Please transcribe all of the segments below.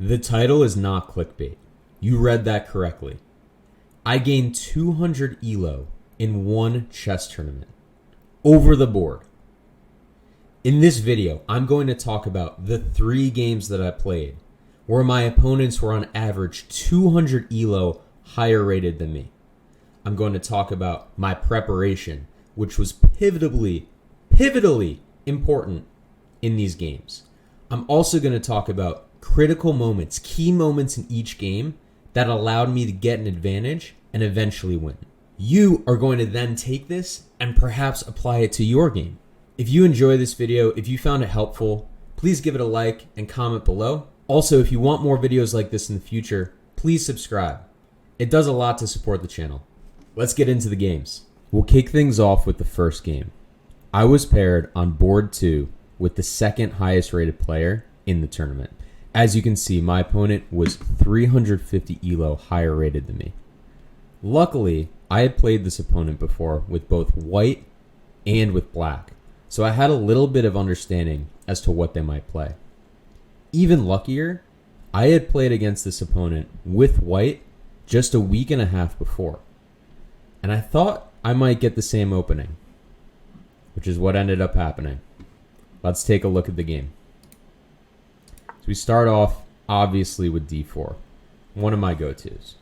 The title is not clickbait. You read that correctly. I gained 200 ELO in one chess tournament. Over the board. In this video, I'm going to talk about the 3 games that I played where my opponents were on average 200 ELO higher rated than me. I'm going to talk about my preparation, which was pivotally important in these games. I'm also going to talk about critical moments, key moments in each game that allowed me to get an advantage and eventually win. You are going to then take this and perhaps apply it to your game. If you enjoy this video, if you found it helpful, please give it a like and comment below. Also, if you want more videos like this in the future, please subscribe. It does a lot to support the channel. Let's get into the games. We'll kick things off with the first game. I was paired on board 2 with the second highest rated player in the tournament. As you can see, my opponent was 350 ELO higher rated than me. Luckily, I had played this opponent before with both white and with black, so I had a little bit of understanding as to what they might play. Even luckier, I had played against this opponent with white just a week and a half before, and I thought I might get the same opening, which is what ended up happening. Let's take a look at the game. So we start off, obviously, with d4, one of my go-tos.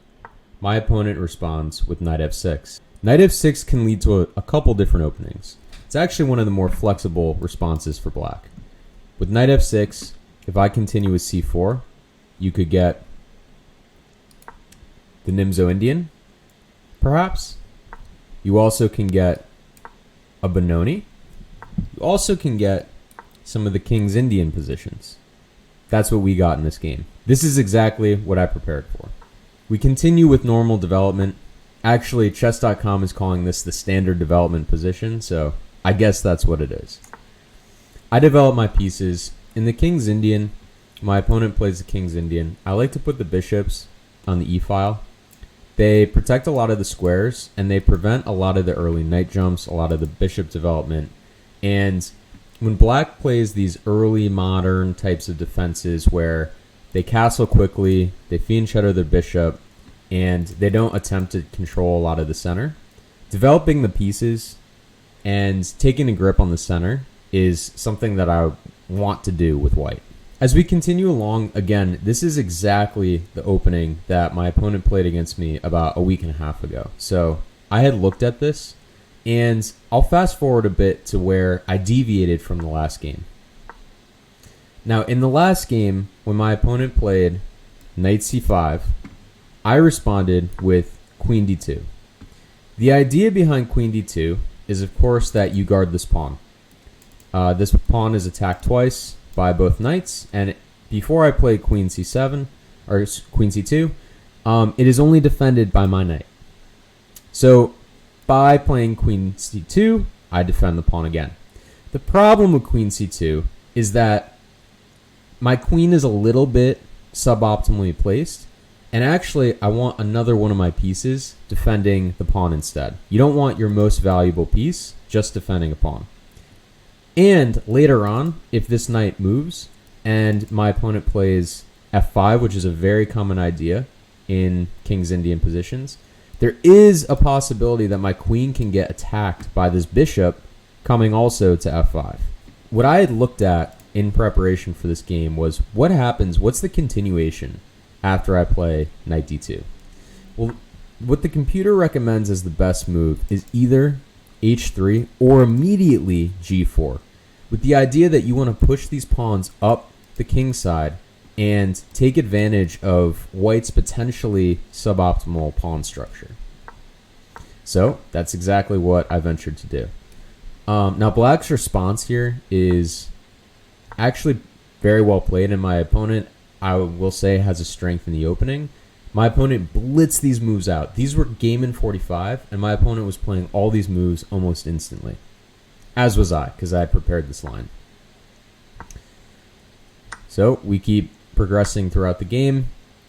My opponent responds with knight f6. Knight f6 can lead to a couple different openings. It's actually one of the more flexible responses for black. With knight f6, if I continue with c4, you could get the Nimzo-Indian, perhaps. You also can get a Benoni. You also can get some of the King's Indian positions. That's what we got in this game. This is exactly what I prepared for. We continue with normal development. Actually, chess.com is calling this the standard development position, so I guess that's what it is. I develop my pieces. In the King's Indian, my opponent plays the King's Indian. I like to put the bishops on the e-file. They protect a lot of the squares, and they prevent a lot of the early knight jumps, a lot of the bishop development. And when black plays these early modern types of defenses where they castle quickly, they fiend shadow their bishop, and they don't attempt to control a lot of the center, developing the pieces and taking a grip on the center is something that I want to do with white. As we continue along, again, this is exactly the opening that my opponent played against me about a week and a half ago. So I had looked at this, and I'll fast forward a bit to where I deviated from the last game. Now, in the last game, when my opponent played knight c5, I responded with queen d2. The idea behind queen d2 is, of course, that you guard this pawn. This pawn is attacked twice by both knights, and before I play queen c7, or queen c2, it is only defended by my knight. So, by playing queen c2, I defend the pawn again. The problem with queen c2 is that my queen is a little bit suboptimally placed, and actually I want another one of my pieces defending the pawn instead. You don't want your most valuable piece just defending a pawn. And later on, if this knight moves and my opponent plays f5, which is a very common idea in King's Indian positions, there is a possibility that my queen can get attacked by this bishop coming also to f5. What I had looked at in preparation for this game was what happens, what's the continuation after I play knight d2? Well, what the computer recommends as the best move is either h3 or immediately g4, with the idea that you want to push these pawns up the king side and take advantage of white's potentially suboptimal pawn structure. So that's exactly what I ventured to do. Now black's response here is actually very well played, and my opponent, I will say, has a strength in the opening. My opponent blitzed these moves out. These were game in 45, and my opponent was playing all these moves almost instantly. As was I, because I had prepared this line. So we keep progressing throughout the game.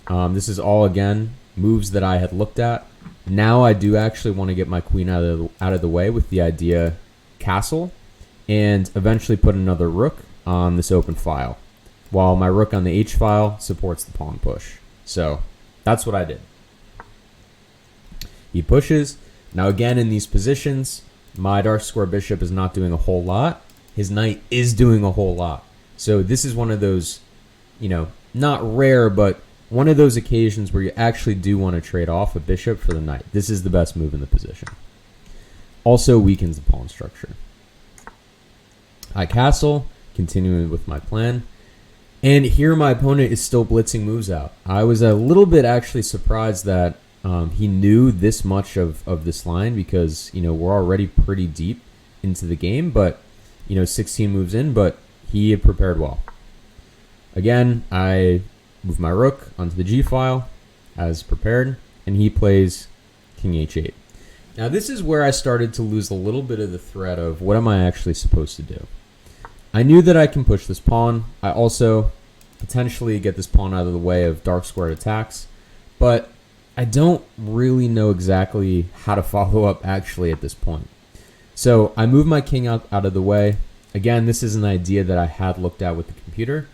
This is all, again, moves that I had looked at. Now I do actually want to get my queen out of the way with the idea castle, and eventually put another rook on this open file. while my rook on the H file supports the pawn push. So that's what I did. He pushes. Now again, in these positions, my dark square bishop is not doing a whole lot. His knight is doing a whole lot. So this is one of those, not rare, but one of those occasions where you actually do want to trade off a bishop for the knight. This is the best move in the position. Also weakens the pawn structure. I castle, continuing with my plan. And here my opponent is still blitzing moves out. I was a little bit actually surprised that he knew this much of this line because, we're already pretty deep into the game, but, 16 moves in, but he had prepared well. Again, I move my rook onto the G file as prepared, and he plays King H8. Now this is where I started to lose a little bit of the thread of what am I actually supposed to do. I knew that I can push this pawn. I also potentially get this pawn out of the way of dark squared attacks, but I don't really know exactly how to follow up actually at this point. So I move my king out of the way. Again, this is an idea that I had looked at with the computer.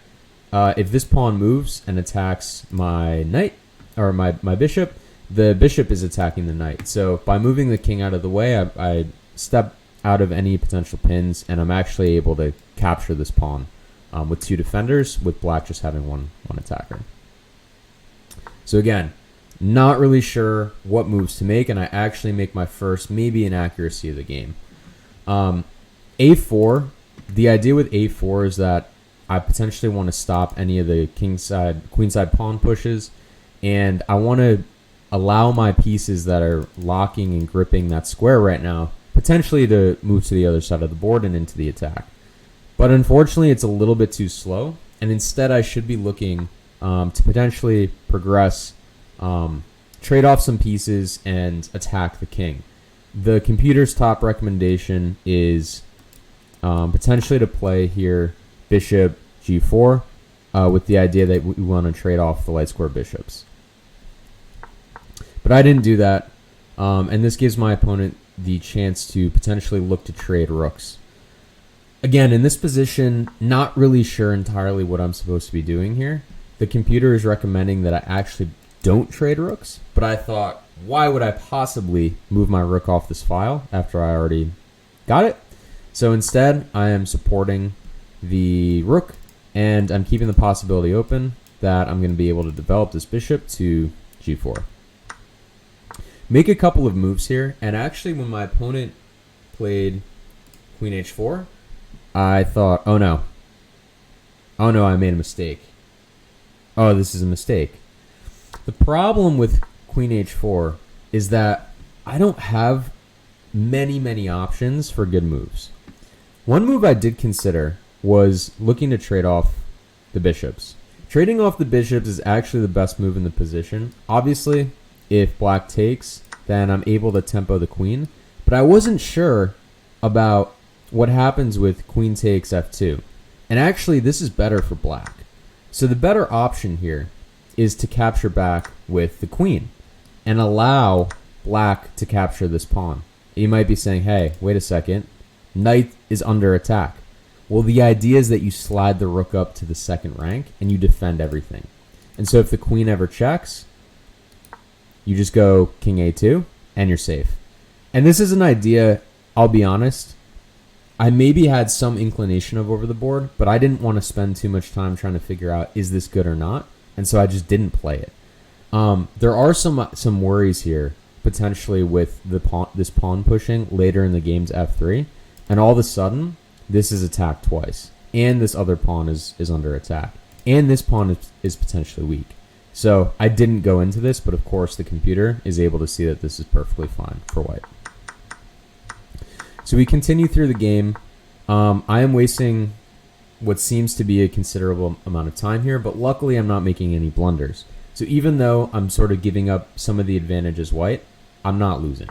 If this pawn moves and attacks my knight, or my bishop, the bishop is attacking the knight. So by moving the king out of the way, I step out of any potential pins, and I'm actually able to capture this pawn with two defenders, with black just having one attacker. So again, not really sure what moves to make, and I actually make my first, maybe inaccuracy of the game. A4, the idea with A4 is that I potentially want to stop any of the kingside, queenside pawn pushes, and I want to allow my pieces that are locking and gripping that square right now potentially to move to the other side of the board and into the attack. But unfortunately, it's a little bit too slow, and instead I should be looking to potentially progress, trade off some pieces, and attack the king. The computer's top recommendation is potentially to play here bishop g4 with the idea that we want to trade off the light square bishops. But I didn't do that, and this gives my opponent the chance to potentially look to trade rooks. Again, in this position, not really sure entirely what I'm supposed to be doing here. The computer is recommending that I actually don't trade rooks, but I thought, why would I possibly move my rook off this file after I already got it? So instead, I am supporting the rook, and I'm keeping the possibility open that I'm going to be able to develop this bishop to g4. Make a couple of moves here, and actually when my opponent played queen h4, I thought, oh no, I made a mistake. Oh, this is a mistake. The problem with queen h4 is that I don't have many options for good moves. One move I did consider was looking to trade off the bishops. Trading off the bishops is actually the best move in the position. Obviously, if black takes, then I'm able to tempo the queen, but I wasn't sure about what happens with queen takes f2. And actually, this is better for black. So the better option here is to capture back with the queen and allow black to capture this pawn. You might be saying, hey, wait a second, knight is under attack. Well, the idea is that you slide the rook up to the second rank and you defend everything. And so if the queen ever checks, you just go king a2 and you're safe. And this is an idea, I'll be honest, I maybe had some inclination of over the board, but I didn't want to spend too much time trying to figure out, is this good or not? And so I just didn't play it. There are some worries here, potentially with this pawn pushing later in the game's f3, and all of a sudden, this is attacked twice, and this other pawn is under attack, and this pawn is potentially weak. So I didn't go into this, but of course the computer is able to see that this is perfectly fine for white. So we continue through the game. I am wasting what seems to be a considerable amount of time here, but luckily I'm not making any blunders. So even though I'm sort of giving up some of the advantage as white, I'm not losing.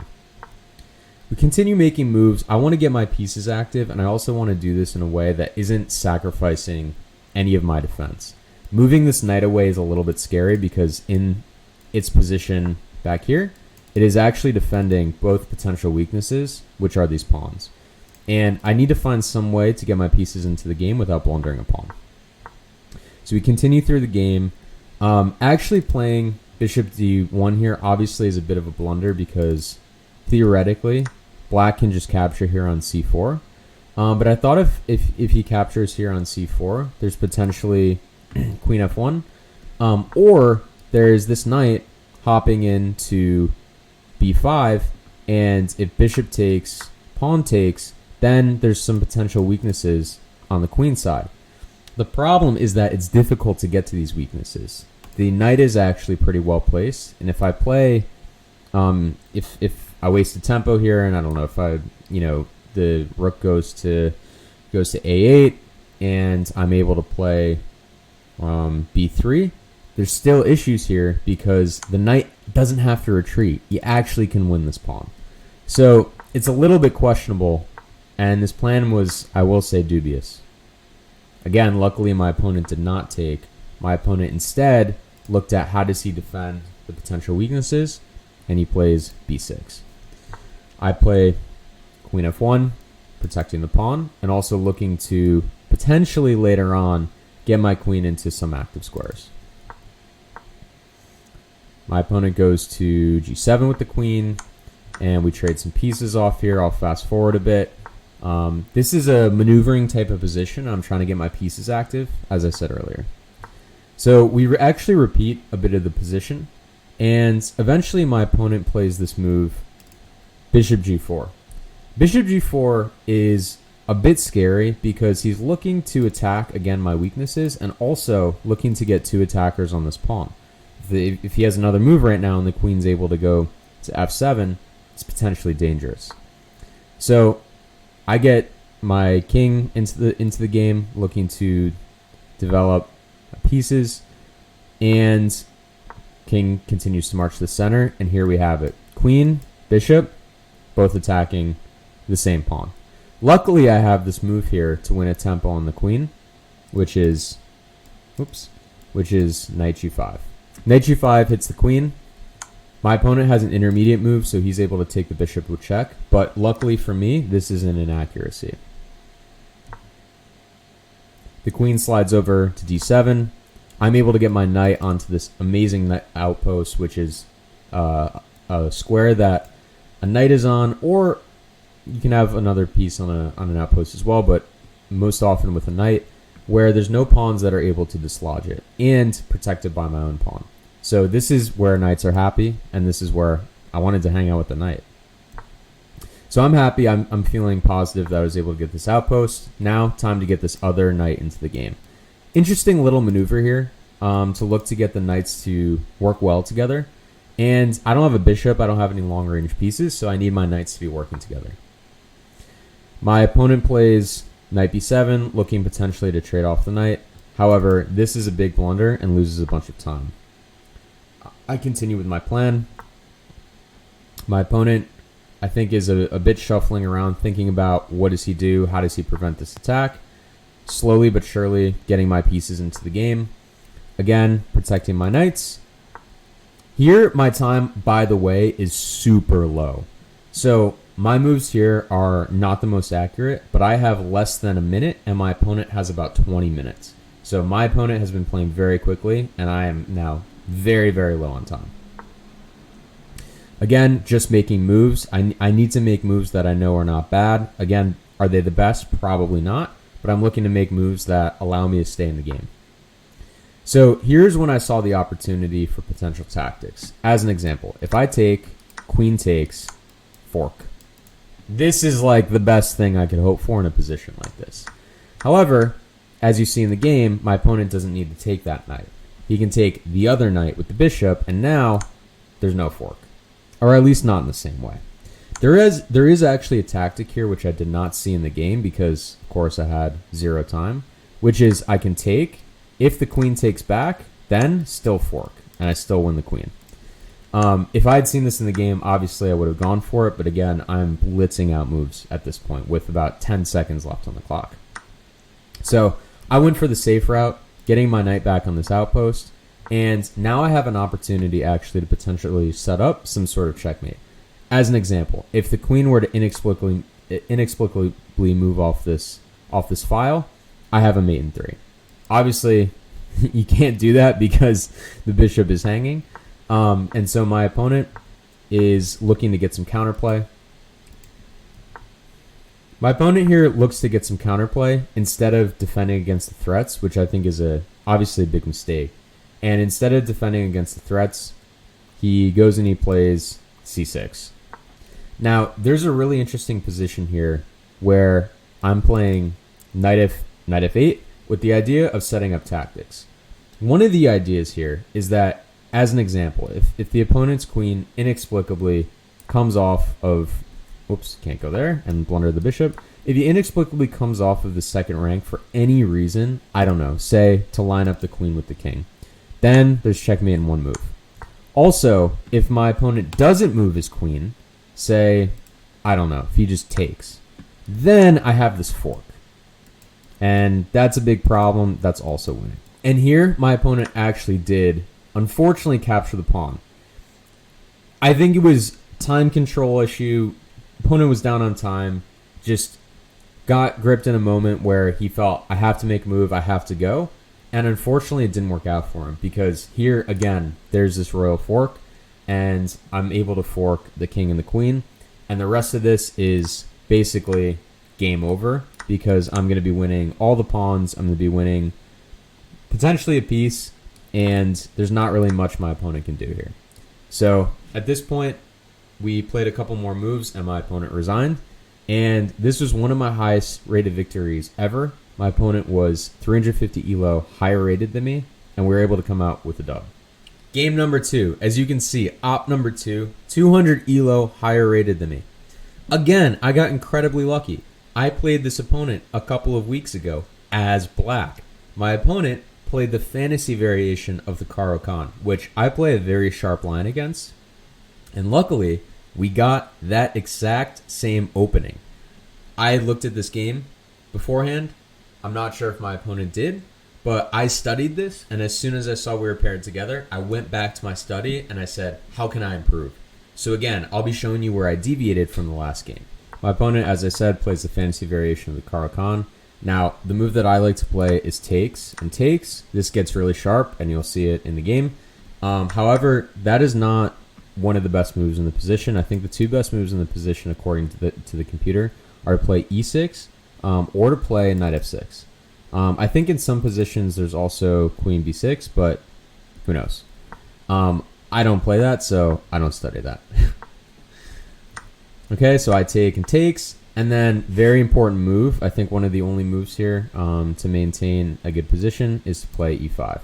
We continue making moves. I want to get my pieces active, and I also want to do this in a way that isn't sacrificing any of my defense. Moving this knight away is a little bit scary because in its position back here, it is actually defending both potential weaknesses, which are these pawns. And I need to find some way to get my pieces into the game without blundering a pawn. So we continue through the game. Actually playing bishop d1 here obviously is a bit of a blunder because theoretically black can just capture here on c4. But I thought if he captures here on c4, there's potentially queen f1. Or there's this knight hopping into b5, and if bishop takes, pawn takes, then there's some potential weaknesses on the queen side. The problem is that it's difficult to get to these weaknesses. The knight is actually pretty well placed, and if I play, if I waste a tempo here, and I don't know if the rook goes to a8, and I'm able to play b3. There's still issues here because the knight doesn't have to retreat. You actually can win this pawn. So it's a little bit questionable, and this plan was, I will say, dubious. Again, luckily my opponent did not take. My opponent instead looked at how does he defend the potential weaknesses, and he plays b6. I play queen f1, protecting the pawn, and also looking to potentially later on get my queen into some active squares. My opponent goes to g7 with the queen, and we trade some pieces off here. I'll fast forward a bit. This is a maneuvering type of position. I'm trying to get my pieces active, as I said earlier. So we actually repeat a bit of the position, and eventually my opponent plays this move, bishop g4. Bishop g4 is a bit scary because he's looking to attack, again, my weaknesses, and also looking to get two attackers on this pawn. If he has another move right now and the queen's able to go to f7, it's potentially dangerous. So I get my king into the game, looking to develop pieces, and king continues to march to the center, and here we have it. Queen, bishop, both attacking the same pawn. Luckily, I have this move here to win a tempo on the queen, which is knight g5. Knight g5 hits the queen. My opponent has an intermediate move, so he's able to take the bishop with check, but luckily for me, this is an inaccuracy. The queen slides over to d7. I'm able to get my knight onto this amazing knight outpost, which is a square that a knight is on, or you can have another piece on an outpost as well, but most often with a knight, where there's no pawns that are able to dislodge it, and protected by my own pawn. So this is where knights are happy, and this is where I wanted to hang out with the knight. So I'm happy, I'm feeling positive that I was able to get this outpost. Now, time to get this other knight into the game. Interesting little maneuver here, to look to get the knights to work well together. And I don't have a bishop, I don't have any long-range pieces, so I need my knights to be working together. My opponent plays knight b7, looking potentially to trade off the knight. However, this is a big blunder and loses a bunch of time. I continue with my plan. My opponent, I think, is a bit shuffling around, thinking about what does he do, how does he prevent this attack. Slowly but surely getting my pieces into the game. Again, protecting my knights. Here, my time, by the way, is super low. So my moves here are not the most accurate, but I have less than a minute, and my opponent has about 20 minutes. So my opponent has been playing very quickly, and I am now very, very low on time. Again, just making moves. I need to make moves that I know are not bad. Again, are they the best? Probably not, but I'm looking to make moves that allow me to stay in the game. So here's when I saw the opportunity for potential tactics. As an example, if I take queen takes, fork. This is like the best thing I could hope for in a position like this. However, as you see in the game, my opponent doesn't need to take that knight. He can take the other knight with the bishop, and now there's no fork. Or at least not in the same way. There is actually a tactic here which I did not see in the game because, of course, I had zero time, which is I can take. If the queen takes back, then still fork, and I still win the queen. If I had seen this in the game, obviously I would have gone for it, but again, I'm blitzing out moves at this point with about 10 seconds left on the clock. So I went for the safe route, getting my knight back on this outpost, and now I have an opportunity actually to potentially set up some sort of checkmate. As an example, if the queen were to inexplicably move off this file, I have a mate in 3. Obviously, you can't do that because the bishop is hanging. And so my opponent is looking to get some counterplay. My opponent here looks to get some counterplay instead of defending against the threats, which I think is obviously a big mistake. And instead of defending against the threats, he goes and he plays c6. Now, there's a really interesting position here where I'm playing knight f8 with the idea of setting up tactics. One of the ideas here is that, as an example, if the opponent's queen inexplicably comes off of, oops, can't go there, and blunder the bishop. If he inexplicably comes off of the second rank for any reason, I don't know, say to line up the queen with the king, then there's checkmate in one move. Also, if my opponent doesn't move his queen, say, I don't know, if he just takes, then I have this fork. And that's a big problem. That's also winning. And here, my opponent actually did, unfortunately, capture the pawn. I think it was time control issue. Opponent was down on time, just got gripped in a moment where he felt, I have to make a move, I have to go. And unfortunately, it didn't work out for him because here, again, there's this royal fork, and I'm able to fork the king and the queen. And the rest of this is basically game over because I'm going to be winning all the pawns. I'm going to be winning potentially a piece, and there's not really much my opponent can do here. So at this point, we played a couple more moves, and my opponent resigned. And this was one of my highest rated victories ever. My opponent was 350 ELO higher rated than me, and we were able to come out with a dub. Game number 2. As you can see, op number 2, 200 ELO higher rated than me. Again, I got incredibly lucky. I played this opponent a couple of weeks ago as black. My opponent played the fantasy variation of the Caro Kann, which I play a very sharp line against. And luckily, we got that exact same opening. I looked at this game beforehand. I'm not sure if my opponent did, but I studied this, and as soon as I saw we were paired together, I went back to my study and I said, how can I improve? So again, I'll be showing you where I deviated from the last game. My opponent, as I said, plays the fantasy variation of the Caro Kann. Now, the move that I like to play is takes, and takes, this gets really sharp, and you'll see it in the game. However, that is not one of the best moves in the position. I think the two best moves in the position, according to the computer, are to play e6 or to play knight f6. I think in some positions there's also queen b6, but who knows? I don't play that, so I don't study that. Okay, so I take and takes, and then very important move. I think one of the only moves here to maintain a good position is to play e5.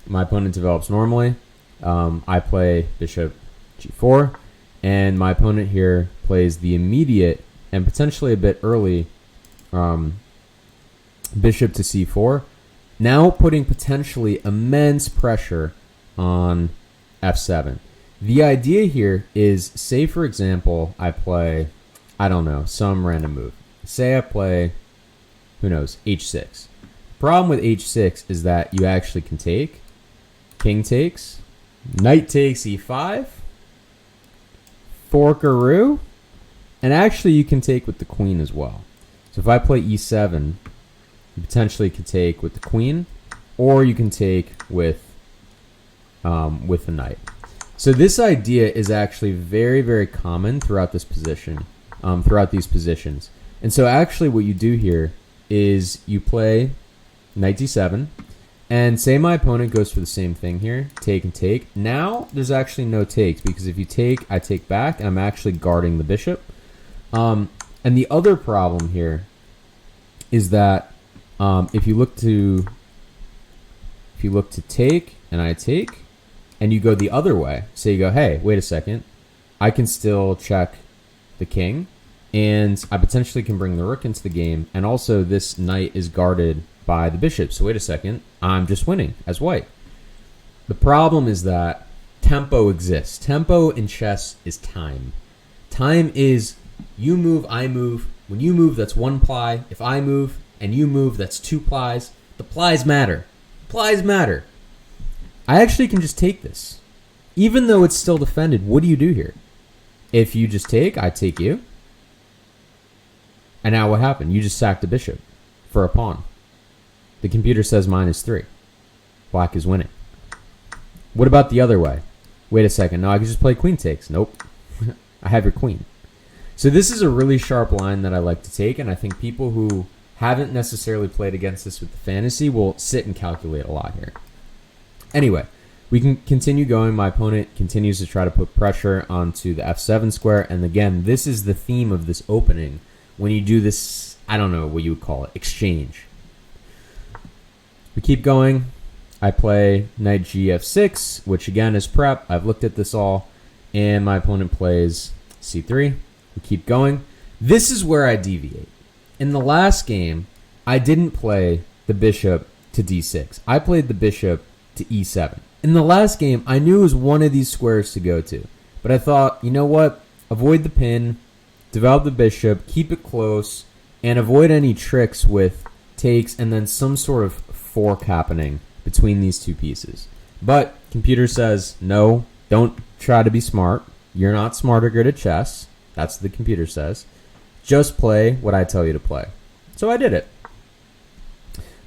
My opponent develops normally. I play bishop g4, and my opponent here plays the immediate and potentially a bit early bishop to c4, now putting potentially immense pressure on f7. The idea here is, say for example, I play, I don't know, some random move. Say I play, who knows, h6. Problem with h6 is that you actually can take, king takes, knight takes e5, forkaroo, and actually you can take with the queen as well. So if I play e7, you potentially could take with the queen, or you can take with the knight. So this idea is actually very, very common throughout this position, throughout these positions. And so actually what you do here is you play knight d7, and say my opponent goes for the same thing here, take and take. Now there's actually no takes, because if you take, I take back, and I'm actually guarding the bishop. And the other problem here is that if you look to take, and I take, and you go the other way, so you go, hey, wait a second, I can still check the king, and I potentially can bring the rook into the game, and also this knight is guarded by the bishop, so wait a second, I'm just winning as white. The problem is that tempo exists. Tempo in chess is time. Time is you move, I move. When you move, that's one ply. If I move and you move, that's two plies. The plies matter. Plies matter. I actually can just take this. Even though it's still defended, what do you do here? If you just take, I take you. And now what happened? You just sacked a bishop for a pawn. The computer says -3. black is winning. What about the other way? Wait a second. No, I can just play queen takes. Nope. I have your queen. So this is a really sharp line that I like to take, and I think people who haven't necessarily played against this with the fantasy will sit and calculate a lot here. Anyway, we can continue going. My opponent continues to try to put pressure onto the f7 square, and again, this is the theme of this opening. When you do this, I don't know what you would call it, exchange. We keep going. I play knight gf6, which again is prep. I've looked at this all, and my opponent plays c3. We keep going. This is where I deviate. In the last game, I didn't play the bishop to d6. I played the bishop to e7. In the last game, I knew it was one of these squares to go to, but I thought, you know what? Avoid the pin, develop the bishop, keep it close, and avoid any tricks with takes and then some sort of fork happening between these two pieces. But computer says, no, don't try to be smart. You're not smart or good at chess. That's what the computer says. Just play what I tell you to play. So I did it.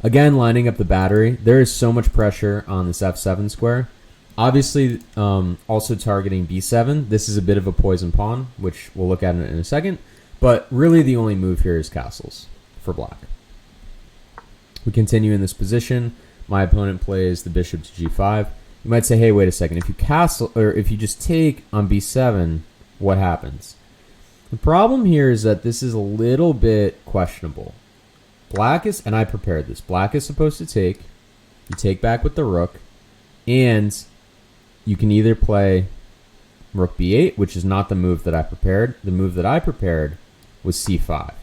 Again, lining up the battery. There is so much pressure on this f7 square. Obviously, also targeting b7. This is a bit of a poison pawn, which we'll look at in a second. But really the only move here is castles for black. We continue in this position. My opponent plays the bishop to g5. You might say, hey, wait a second. If you castle, or if you just take on b7, what happens? The problem here is that this is a little bit questionable. Black is, and I prepared this, black is supposed to take. You take back with the rook, and you can either play rook b8, which is not the move that I prepared. The move that I prepared was c5.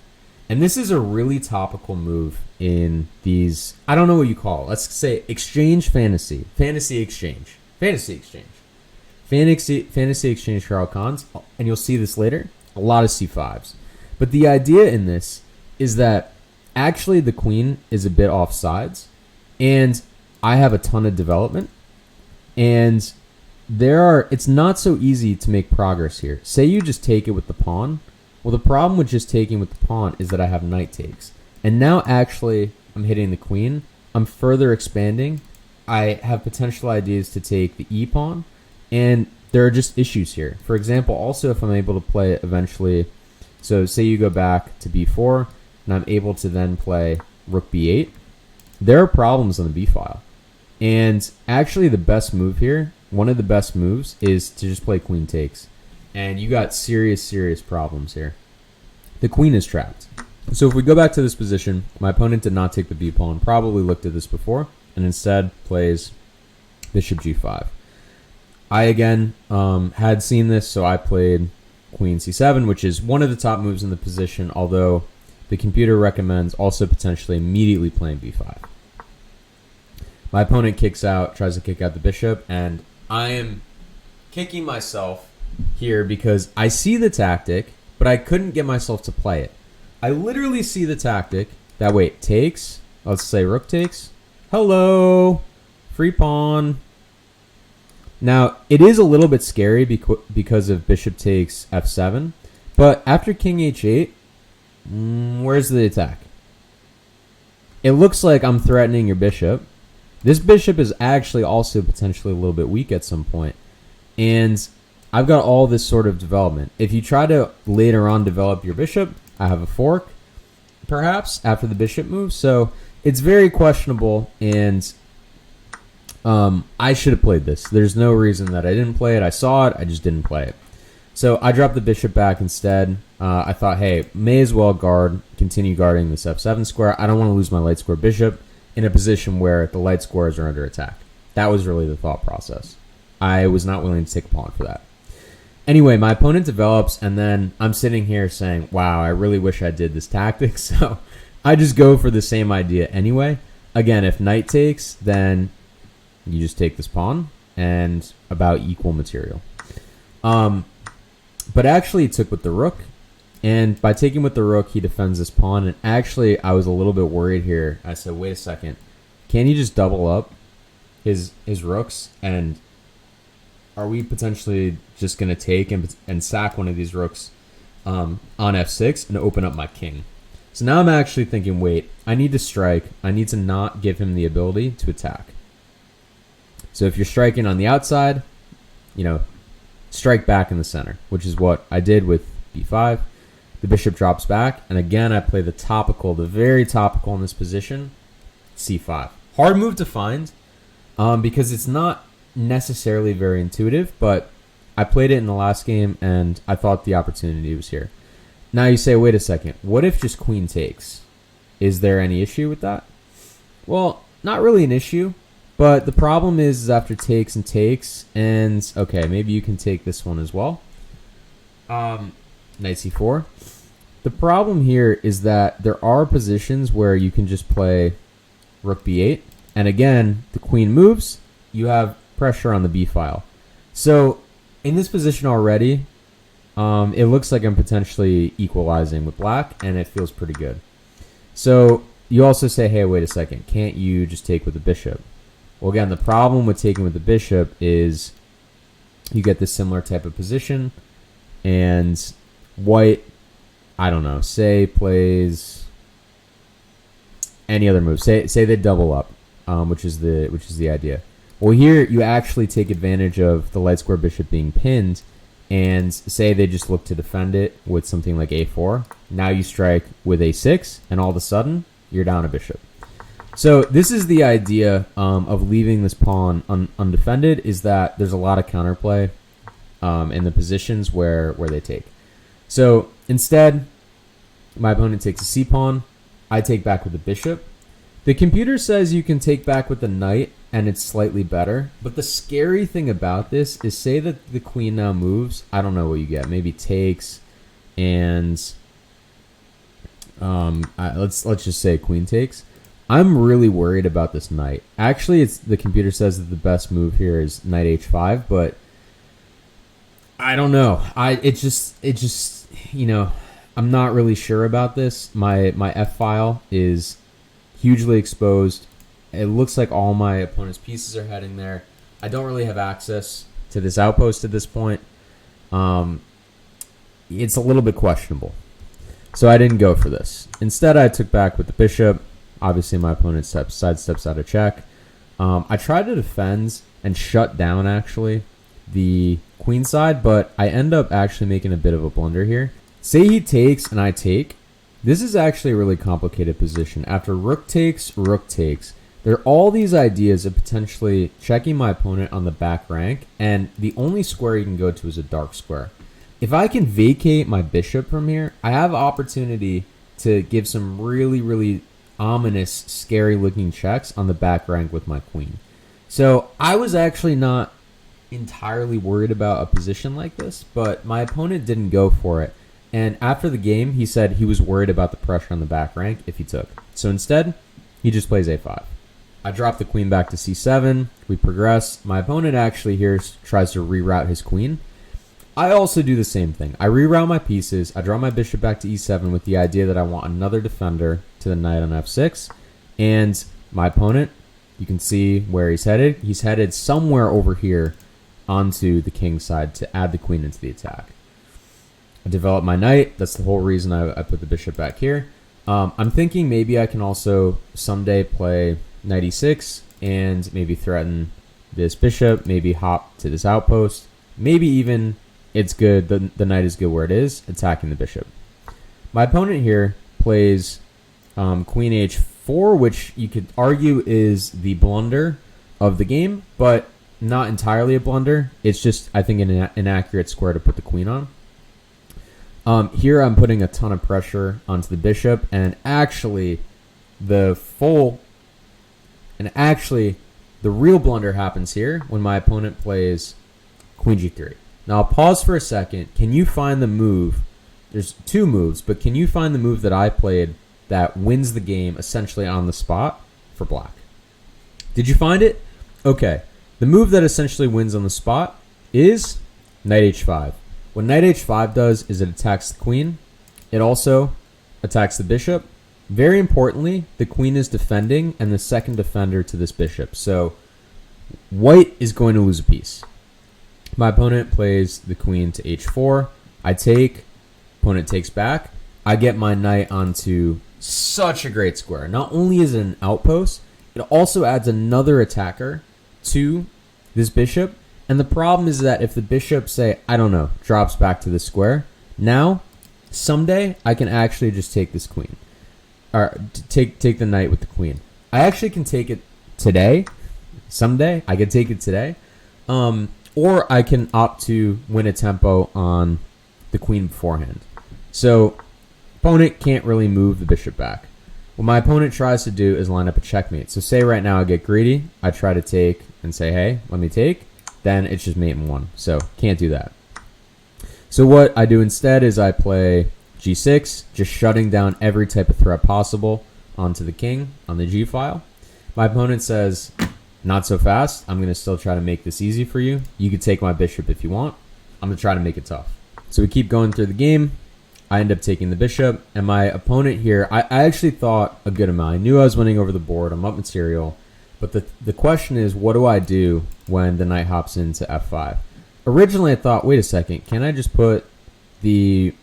And this is a really topical move in these, I don't know what you call it. Let's say exchange fantasy. Fantasy exchange. Fantasy exchange. Fantasy exchange Caro Kann's, and you'll see this later. A lot of c5s. But the idea in this is that actually the queen is a bit off sides, and I have a ton of development, and it's not so easy to make progress here. Say you just take it with the pawn. Well, the problem with just taking with the pawn is that I have knight takes. And now actually I'm hitting the queen. I'm further expanding. I have potential ideas to take the e pawn, and there are just issues here. For example, also if I'm able to play eventually, so say you go back to b4, and I'm able to then play rook b8, there are problems on the b file. And actually the best move here, one of the best moves, is to just play queen takes. And you got serious problems here. The queen is trapped. So if we go back to this position, my opponent did not take the b pawn, probably looked at this before, and instead plays bishop g5. I again had seen this, so I played queen c7, which is one of the top moves in the position, although the computer recommends also potentially immediately playing b5. My opponent kicks out, tries to kick out the bishop, and I am kicking myself here because I see the tactic, but I couldn't get myself to play it. I literally see the tactic that, wait, takes, let's say rook takes, hello, free pawn. Now, it is a little bit scary because of bishop takes f7, but after king h8, where's the attack? It looks like I'm threatening your bishop. This bishop is actually also potentially a little bit weak at some point, and I've got all this sort of development. If you try to later on develop your bishop, I have a fork, perhaps, after the bishop move. So it's very questionable, and I should have played this. There's no reason that I didn't play it. I saw it, I just didn't play it. So I dropped the bishop back instead. I thought, hey, may as well continue guarding this f7 square. I don't want to lose my light square bishop in a position where the light squares are under attack. That was really the thought process. I was not willing to take a pawn for that. Anyway, my opponent develops, and then I'm sitting here saying, wow, I really wish I did this tactic. So I just go for the same idea anyway. Again, if knight takes, then you just take this pawn, and about equal material. But actually, he took with the rook, and by taking with the rook, he defends this pawn. And actually, I was a little bit worried here. I said, wait a second, can he just double up his rooks, and are we potentially just going to take and sack one of these rooks on f6 and open up my king? So now I'm actually thinking, wait, I need to strike. I need to not give him the ability to attack. So if you're striking on the outside, strike back in the center, which is what I did with b5. The bishop drops back, and again I play the very topical in this position, c5. Hard move to find because it's not necessarily very intuitive, but I played it in the last game and I thought the opportunity was here. Now you say, wait a second, what if just queen takes? Is there any issue with that? Well, not really an issue, but the problem is after takes and takes, and okay, maybe you can take this one as well. Knight c4. The problem here is that there are positions where you can just play rook b8, and again, the queen moves, you have pressure on the b file. So in this position already, it looks like I'm potentially equalizing with black, and it feels pretty good. So you also say, hey, wait a second, can't you just take with the bishop? Well, again, the problem with taking with the bishop is you get this similar type of position, and white, I don't know, say plays any other move. Say they double up, which is the idea. Well, here you actually take advantage of the light square bishop being pinned, and say they just look to defend it with something like a4. Now you strike with a6, and all of a sudden you're down a bishop. So this is the idea of leaving this pawn undefended, is that there's a lot of counterplay in the positions where they take. So instead, my opponent takes a c-pawn. I take back with the bishop. The computer says you can take back with the knight, and it's slightly better. But the scary thing about this is, say that the queen now moves. I don't know what you get. Maybe takes, and let's just say queen takes. I'm really worried about this knight. Actually, the computer says that the best move here is knight h5, but I don't know. It just I'm not really sure about this. My F file is hugely exposed. It looks like all my opponent's pieces are heading there. I don't really have access to this outpost at this point. It's a little bit questionable. So I didn't go for this. Instead, I took back with the bishop. Obviously, my opponent sidesteps out of check. I tried to defend and shut down, actually, the queen side, but I end up actually making a bit of a blunder here. Say he takes and I take. This is actually a really complicated position. After rook takes, there are all these ideas of potentially checking my opponent on the back rank, and the only square you can go to is a dark square. If I can vacate my bishop from here, I have opportunity to give some really, really ominous, scary-looking checks on the back rank with my queen. So I was actually not entirely worried about a position like this, but my opponent didn't go for it. And after the game, he said he was worried about the pressure on the back rank if he took. So instead, he just plays a5. I drop the queen back to c7. We progress. My opponent actually here tries to reroute his queen. I also do the same thing. I reroute my pieces. I draw my bishop back to e7 with the idea that I want another defender to the knight on f6. And my opponent, you can see where he's headed. He's headed somewhere over here onto the king side to add the queen into the attack. I develop my knight. That's the whole reason I put the bishop back here. I'm thinking maybe I can also someday play knight e6 and maybe threaten this bishop, maybe hop to this outpost. Maybe even it's good, the knight is good where it is, attacking the bishop. My opponent here plays queen h4, which you could argue is the blunder of the game, but not entirely a blunder. It's just, I think, an inaccurate square to put the queen on. Here I'm putting a ton of pressure onto the bishop, and actually the real blunder happens here when my opponent plays queen g3. Now I'll pause for a second. Can you find the move? There's two moves, but can you find the move that I played that wins the game essentially on the spot for black? Did you find it? Okay. The move that essentially wins on the spot is knight h5. What knight h5 does is it attacks the queen. It also attacks the bishop. Very importantly, the queen is defending and the second defender to this bishop. So white is going to lose a piece. My opponent plays the queen to h4. I take. Opponent takes back. I get my knight onto such a great square. Not only is it an outpost, it also adds another attacker to this bishop. And the problem is that if the bishop, say, I don't know, drops back to the square, now, someday, I can actually just take this queen. Or take the knight with the queen. I actually can take it today. Someday, I can take it today. Or I can opt to win a tempo on the queen beforehand. So, opponent can't really move the bishop back. What my opponent tries to do is line up a checkmate. So say right now I get greedy, I try to take and say, hey, let me take, then it's just mate in one. So can't do that. So what I do instead is I play g6, just shutting down every type of threat possible onto the king on the g file. My opponent says, not so fast. I'm going to still try to make this easy for you. You can take my bishop if you want. I'm going to try to make it tough. So we keep going through the game. I end up taking the bishop, and my opponent here, I actually thought a good amount. I knew I was winning over the board. I'm up material. But the question is, what do I do when the knight hops into f5? Originally, I thought, wait a second, can I just put the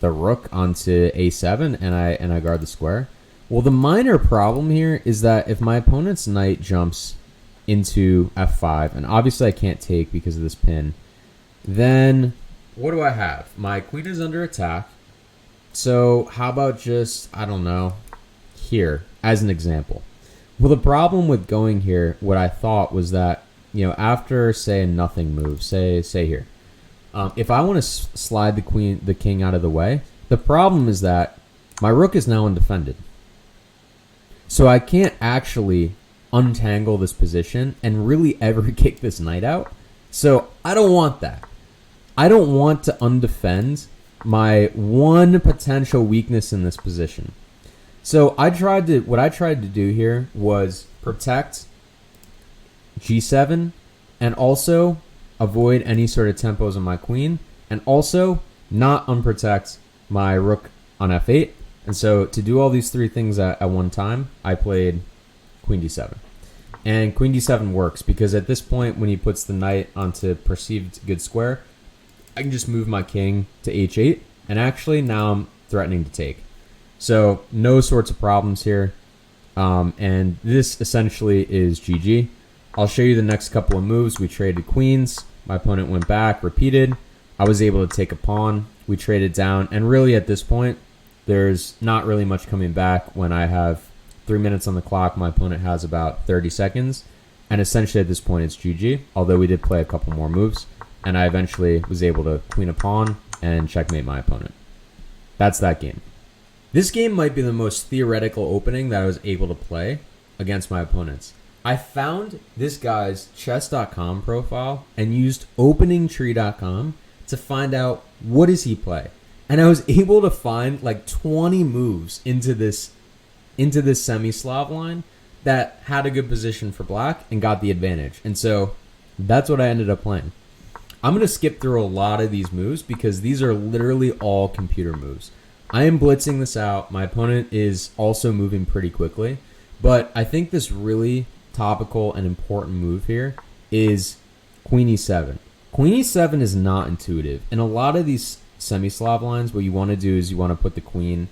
rook onto a7 and I guard the square? Well, the minor problem here is that if my opponent's knight jumps into f5, and obviously I can't take because of this pin, then what do I have? My queen is under attack. So how about just, I don't know, here as an example? Well, the problem with going here, what I thought was that, after, say, a nothing move, say here, if I want to slide the king out of the way, the problem is that my rook is now undefended. So I can't actually untangle this position and really ever kick this knight out. So I don't want that. I don't want to undefend my one potential weakness in this position. So what I tried to do here was protect g7 and also avoid any sort of tempos on my queen and also not unprotect my rook on f8. And so to do all these three things at one time, I played queen d7. And queen d7 works because at this point when he puts the knight onto perceived good square, I can just move my king to h8, and actually now I'm threatening to take. So no sorts of problems here, and this essentially is GG. I'll show you the next couple of moves. We traded queens. My opponent went back, repeated. I was able to take a pawn. We traded down, and really at this point, there's not really much coming back when I have 3 minutes on the clock. My opponent has about 30 seconds, and essentially at this point it's GG, although we did play a couple more moves. And I eventually was able to queen a pawn and checkmate my opponent. That's that game. This game might be the most theoretical opening that I was able to play against my opponents. I found this guy's chess.com profile and used openingtree.com to find out what does he play. And I was able to find like 20 moves into this Semi-Slav line that had a good position for black and got the advantage. And so that's what I ended up playing. I'm going to skip through a lot of these moves because these are literally all computer moves. I am blitzing this out. My opponent is also moving pretty quickly. But I think this really topical and important move here is queen e7. Queen e7 is not intuitive. In a lot of these Semi-Slav lines, what you want to do is you want to put the queen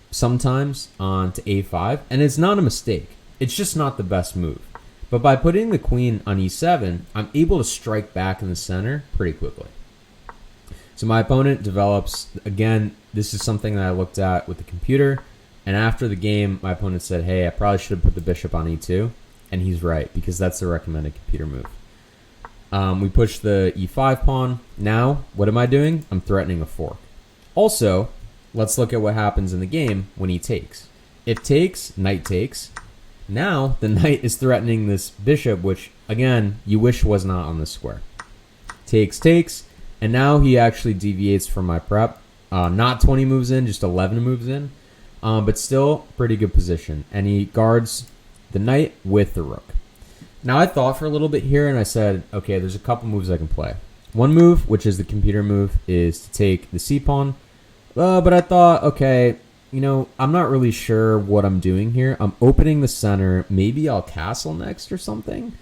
sometimes onto a5. And it's not a mistake. It's just not the best move. But by putting the queen on e7, I'm able to strike back in the center pretty quickly. So my opponent develops, again, this is something that I looked at with the computer, and after the game, my opponent said, hey, I probably should have put the bishop on e2, and he's right, because that's the recommended computer move. We push the e5 pawn. Now, what am I doing? I'm threatening a fork. Also, let's look at what happens in the game when he takes. If takes, knight takes. Now, the knight is threatening this bishop, which, again, you wish was not on the square. Takes, takes, and now he actually deviates from my prep. Not 20 moves in, just 11 moves in, but still pretty good position. And he guards the knight with the rook. Now, I thought for a little bit here, and I said, okay, there's a couple moves I can play. One move, which is the computer move, is to take the c-pawn. But I thought, okay, I'm not really sure what I'm doing here. I'm opening the center. Maybe I'll castle next or something.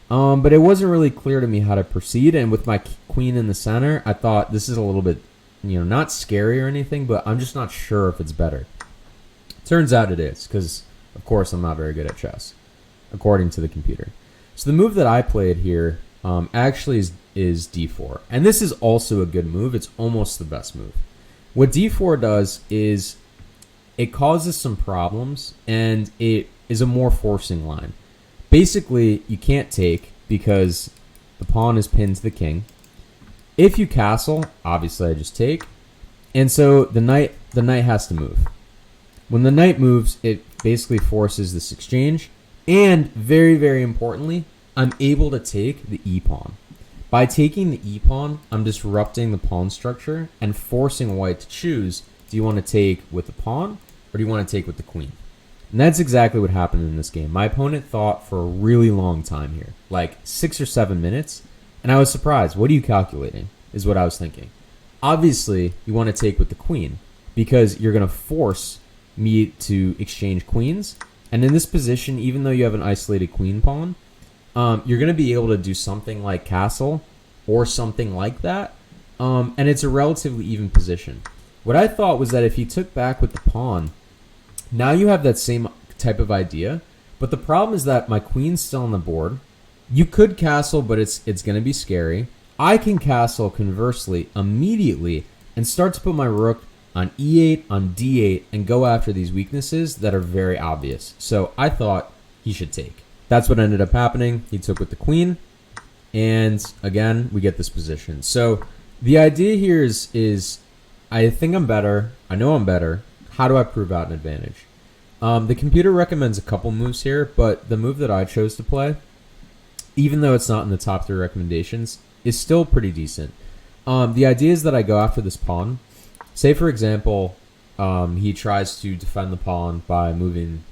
But it wasn't really clear to me how to proceed. And with my queen in the center, I thought this is a little bit, not scary or anything, but I'm just not sure if it's better. Turns out it is, because, of course, I'm not very good at chess, according to the computer. So the move that I played here actually is d4. And this is also a good move. It's almost the best move. What d4 does is it causes some problems, and it is a more forcing line. Basically, you can't take because the pawn is pinned to the king. If you castle, obviously I just take. And so the knight has to move. When the knight moves, it basically forces this exchange. And very, very importantly, I'm able to take the e-pawn. By taking the e-pawn, I'm disrupting the pawn structure and forcing white to choose, do you want to take with the pawn or do you want to take with the queen? And that's exactly what happened in this game. My opponent thought for a really long time here, like 6 or 7 minutes, and I was surprised. What are you calculating, is what I was thinking. Obviously, you want to take with the queen because you're going to force me to exchange queens. And in this position, even though you have an isolated queen pawn, you're going to be able to do something like castle or something like that. And it's a relatively even position. What I thought was that if you took back with the pawn, now you have that same type of idea. But the problem is that my queen's still on the board. You could castle, but it's going to be scary. I can castle conversely immediately and start to put my rook on e8, on d8, and go after these weaknesses that are very obvious. So I thought he should take. That's what ended up happening. He took with the queen, and again, we get this position. So the idea here is I think I'm better. I know I'm better. How do I prove out an advantage? The computer recommends a couple moves here, but the move that I chose to play, even though it's not in the top 3 recommendations, is still pretty decent. The idea is that I go after this pawn. Say, for example, he tries to defend the pawn by moving